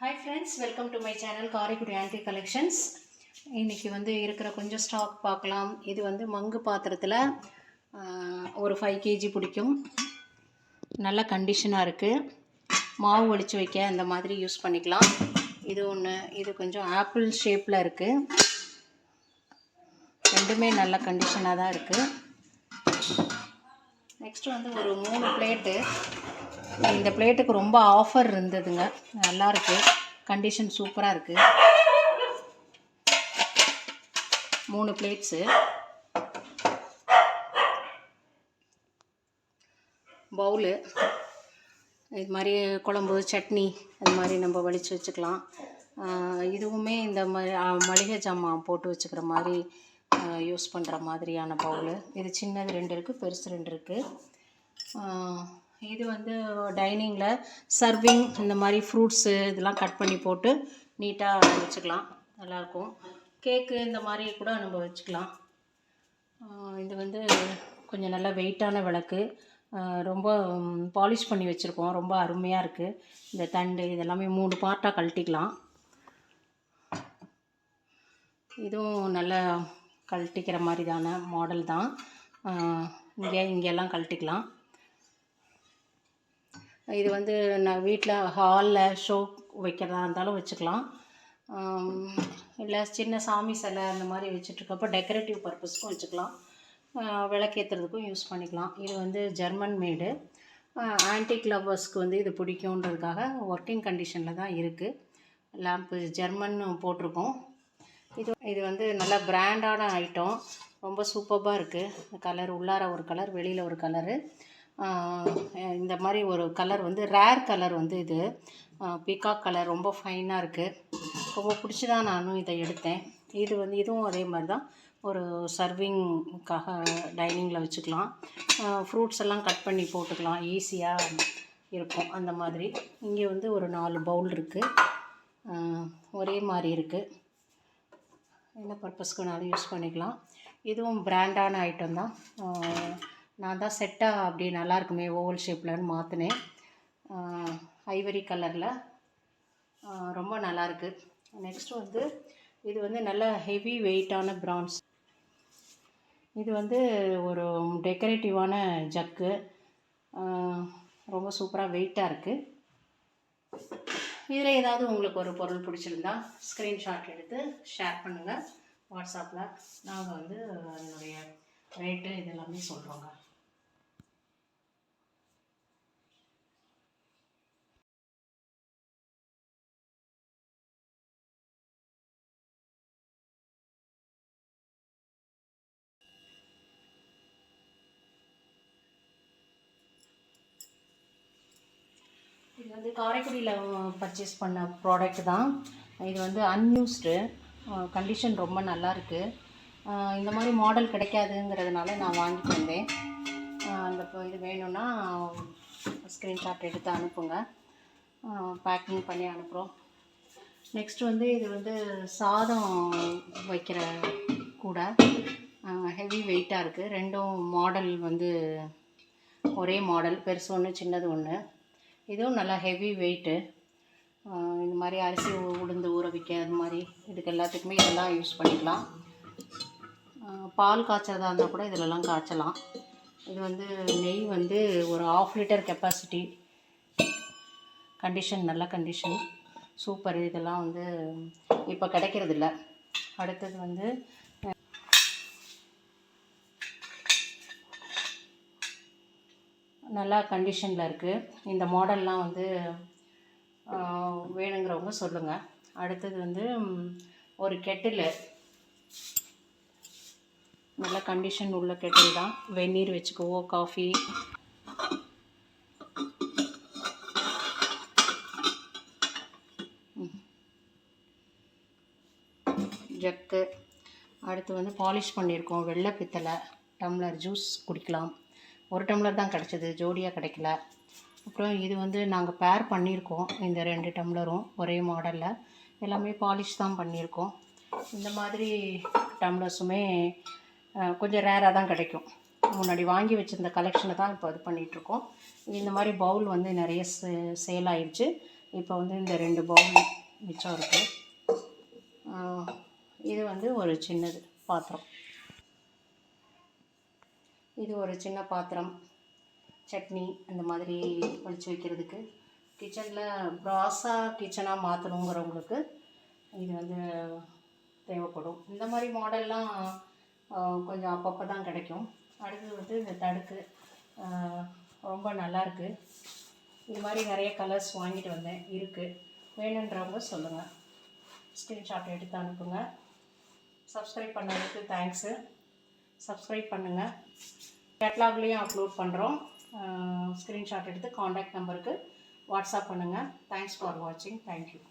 Hi friends, welcome to my channel Karikudi Antique Collections. இன்னைக்கு வந்து இருக்கிற கொஞ்சம் ஸ்டாக் பார்க்கலாம். இது வந்து மங்கு பாத்திரத்தில் ஒரு 5 kg பிடிக்கும். நல்ல கண்டிஷனாக இருக்குது. மாவு ஒழிச்சு வைக்க அந்த மாதிரி யூஸ் பண்ணிக்கலாம். இது ஒன்று, இது கொஞ்சம் ஆப்பிள் ஷேப்பில் இருக்குது. ரெண்டுமே நல்ல கண்டிஷனாக தான் இருக்குது. நெக்ஸ்ட்டு வந்து ஒரு 3 பிளேட்டு. இந்த பிளேட்டுக்கு ரொம்ப ஆஃபர் இருந்ததுங்க. நல்லாயிருக்கு, கண்டிஷன் சூப்பராக இருக்குது. 3 பிளேட்ஸு. பவுலு, இது மாதிரி குழம்பு சட்னி அது மாதிரி நம்ம வலித்து வச்சுக்கலாம். இதுவுமே இந்த மளிகை ஜாமான் போட்டு வச்சுக்கிற மாதிரி யூஸ் பண்ணுற மாதிரியான பவுலு. இது சின்னது 2 இருக்குது, பெருசு 2 இருக்குது. இது வந்து டைனிங்கில் சர்விங் இந்த மாதிரி ஃப்ரூட்ஸு இதெல்லாம் கட் பண்ணி போட்டு நீட்டாக வச்சுக்கலாம், நல்லாயிருக்கும். கேக்கு இந்த மாதிரி கூட நம்ம வச்சுக்கலாம். இது வந்து கொஞ்சம் நல்ல வெயிட்டான விளக்கு, ரொம்ப பாலிஷ் பண்ணி வச்சுருக்கோம், ரொம்ப அருமையாக இருக்குது. இந்த தண்டு இதெல்லாமே 3 பார்ட்டாக கழட்டிக்கலாம். இதுவும் நல்ல கழட்டிக்கிற மாதிரி தான மாடல் தான். இங்கெல்லாம் கழட்டிக்கலாம். இது வந்து நான் வீட்டில் ஹாலில் ஷோ வைக்கிறதா இருந்தாலும் வச்சுக்கலாம். இல்லை சின்ன சாமி சிலை அந்த மாதிரி வச்சுட்ருக்கப்போ டெக்கரேட்டிவ் பர்பஸ்க்கும் வச்சுக்கலாம், விளக்கேற்றுறதுக்கும் யூஸ் பண்ணிக்கலாம். இது வந்து ஜெர்மன் மேடு. ஆன்டிக் லவ்வர்ஸ்க்கு வந்து இது பிடிக்குன்றதுக்காக ஒர்க்கிங் கண்டிஷனில் தான் இருக்குது. லேம்ப்பு ஜெர்மன் போட்டிருக்கோம். இது வந்து நல்ல பிராண்டான ஐட்டம், ரொம்ப சூப்பராக இருக்குது. கலர் உள்ளார ஒரு கலர், வெளியில் ஒரு கலரு. இந்த மாதிரி ஒரு கலர் வந்து ரேர் கலர் வந்து இது பீகாக் கலர், ரொம்ப ஃபைனாக இருக்குது. ரொம்ப பிடிச்சி தான் நானும் இதை எடுத்தேன். இதுவும் அதே மாதிரி தான், ஒரு சர்விங்காக டைனிங்கில் வச்சுக்கலாம். ஃப்ரூட்ஸ் எல்லாம் கட் பண்ணி போட்டுக்கலாம், ஈஸியாக இருக்கும் அந்த மாதிரி. இங்கே வந்து ஒரு 4 பவுல் இருக்குது, ஒரே மாதிரி இருக்குது. என்ன பர்பஸ்க்குனாலும் யூஸ் பண்ணிக்கலாம். இதுவும் பிராண்டான ஐட்டம் தான். நான் தான் செட்டாக அப்படி நல்லாயிருக்குமே ஓவல் ஷேப்லன்னு மாற்றினேன். ஐவரி கலரில் ரொம்ப நல்லாயிருக்கு. நெக்ஸ்ட்டு வந்து இது வந்து நல்ல ஹெவி வெயிட்டான பிரான்ஸ். இது வந்து ஒரு டெக்கரேட்டிவான ஜக்கு, ரொம்ப சூப்பராக வெயிட்டாக இருக்குது. இதில் ஏதாவது உங்களுக்கு ஒரு பொருள் பிடிச்சிருந்தா ஸ்க்ரீன்ஷாட் எடுத்து ஷேர் பண்ணுங்கள் வாட்ஸ்அப்பில். நாங்கள் வந்து அதனுடைய ரேட்டு இதெல்லாமே சொல்கிறோங்க. இது வந்து காரைக்குடியில் பர்ச்சேஸ் பண்ண ப்ராடக்ட் தான். இது வந்து அன்யூஸ்டு, கண்டிஷன் ரொம்ப நல்லாயிருக்கு. இந்த மாதிரி மாடல் கிடைக்காதுங்கிறதுனால நான் வாங்கிட்டு வந்தேன். அந்த இது வேணும்னா ஸ்க்ரீன்ஷாட் எடுத்து அனுப்புங்க, பேக்கிங் பண்ணி அனுப்புகிறோம். நெக்ஸ்ட் வந்து இது வந்து சாதம் வைக்கிற கூட, ஹெவி வெயிட்டாக இருக்குது. ரெண்டும் மாடல் வந்து ஒரே மாடல், பெருசு ஒன்று சின்னது ஒன்று. இதுவும் நல்லா ஹெவி வெயிட்டு. இந்த மாதிரி அரிசி உளுந்து ஊற வைக்க அது மாதிரி இதுக்கு எல்லாத்துக்குமே இதெல்லாம் யூஸ் பண்ணிக்கலாம். பால் காய்ச்சறதா இருந்தால் கூட இதிலெல்லாம் காய்ச்சலாம். இது வந்து நெய் வந்து ஒரு 1/2 லிட்டர் கெப்பாசிட்டி. கண்டிஷன் நல்ல கண்டிஷன், சூப்பர். இதெல்லாம் வந்து இப்போ கிடைக்கிறதில்ல. அடுத்தது வந்து நல்லா கண்டிஷனில் இருக்குது. இந்த மாடல்லாம் வந்து வேணுங்கிறவங்க சொல்லுங்கள். அடுத்தது வந்து ஒரு கெட்டில், நல்ல கண்டிஷன் உள்ள கெட்டில் தான். வெந்நீர் வச்சுக்குவோம், காஃபி. ஜக்கு. அடுத்து வந்து பாலிஷ் பண்ணியிருக்கோம், வெள்ளை பித்தளை. டம்ளர் ஜூஸ் குடிக்கலாம். ஒரு டம்ளர் தான் கிடச்சிது, ஜோடியாக கிடைக்கல. அப்புறம் இது வந்து நாங்கள் பேர் பண்ணியிருக்கோம், இந்த 2 டம்ளரும் ஒரே மாடலில். எல்லாமே பாலிஷ் தான் பண்ணியிருக்கோம். இந்த மாதிரி டம்ளர்ஸுமே கொஞ்சம் ரேராக தான் கிடைக்கும். முன்னாடி வாங்கி வச்சுருந்த கலெக்ஷனை தான் இப்போ இது பண்ணிகிட்ருக்கோம். இந்த மாதிரி பவுல் வந்து நிறைய சேல் ஆயிடுச்சு. இப்போ வந்து இந்த 2 பவுல் மிச்சம் இருக்குது. இது வந்து ஒரு சின்னது பாத்திரம். இது ஒரு சின்ன பாத்திரம், சட்னி அந்த மாதிரி வலிச்சு வைக்கிறதுக்கு. கிச்சனில் ப்ராஸாக கிச்சனாக மாற்றணுங்கிறவங்களுக்கு இது வந்து தேவைப்படும். இந்த மாதிரி மாடல்லாம் கொஞ்சம் அப்பப்போ தான் கிடைக்கும். அடுத்தது வந்து இந்த தடுக்கு ரொம்ப நல்லாயிருக்கு. இது மாதிரி நிறைய கலர்ஸ் வாங்கிட்டு வந்தேன், இருக்குது. வேணுன்றவங்க சொல்லுங்கள், ஸ்க்ரீன்ஷாட் எடுத்து அனுப்புங்க. சப்ஸ்கிரைப் பண்ணதுக்கு தேங்க்ஸு. சப்ஸ்கிரைப் பண்ணுங்கள். கேட்லாக்லேயும் அப்லோட் பண்ணுறோம். ஸ்க்ரீன்ஷாட் எடுத்து காண்டாக்ட் நம்பருக்கு வாட்ஸ்அப் பண்ணுங்கள். தேங்க்ஸ் ஃபார் வாட்சிங். தேங்க்யூ.